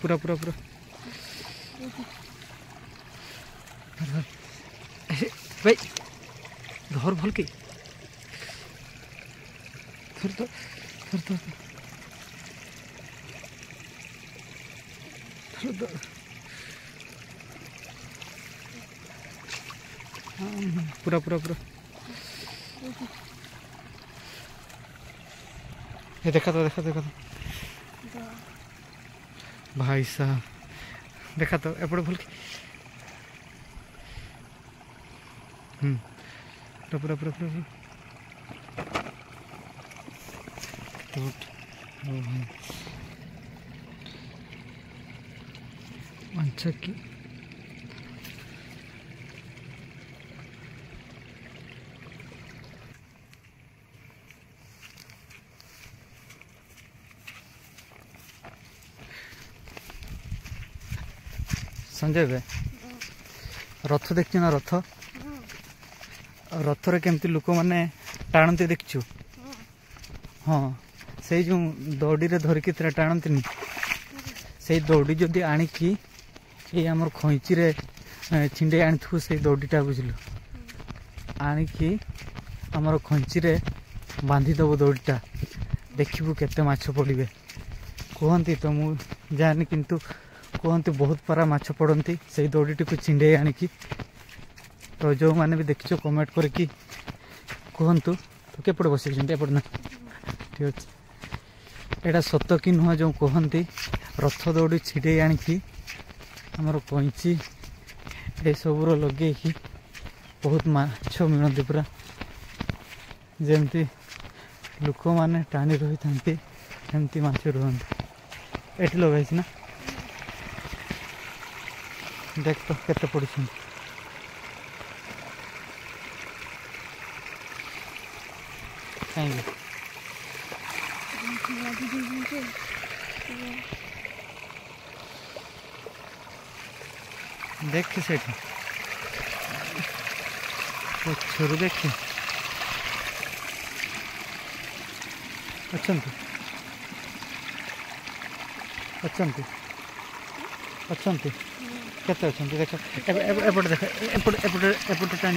पूरा पूरा पूरा भाई धर भल के थर थर थर थर पूरा पूरा पूरा ये देखा तो भाई साहब देखा तो एपटे भूल के पूरा पूरा पूरा अच्छा की संजय भाई रथ देखु ना रथ रथरे केमती लोक मैंने टाणती देखु हाँ से जो दौड़ी धरिकी टाणती से दौड़ी जदि आणिकी ये आमर खईची रे छिंडे आनी से दौड़ीटा बुझलु आणिकी आमर खईची रे बांधीदेव दौड़ीटा देखू केते माछ पड़े कहती तो मुझे जानी किंतु कहते बहुत पारा माछ पड़ती से दौड़ीटी को छिंडे आणिकी तो जो मैंने भी देखियो कमेंट करके कहतु तो केपटे बस एपटे ना ठीक अच्छे एटा सत कि नुह जो कहती रथ दौड़ी छिड़े आणिकी आमर कैंची ये सबूर लगे बहुत माछ मिलती पूरा जमती लोक मैंने टाणी रही था एमती माछ रुहती एटी लगाई ना देख तो केते पड़ी कहीं देख से छोड़ देख अच्छा अच्छा केते अच्छा देख एपटे देख एपटे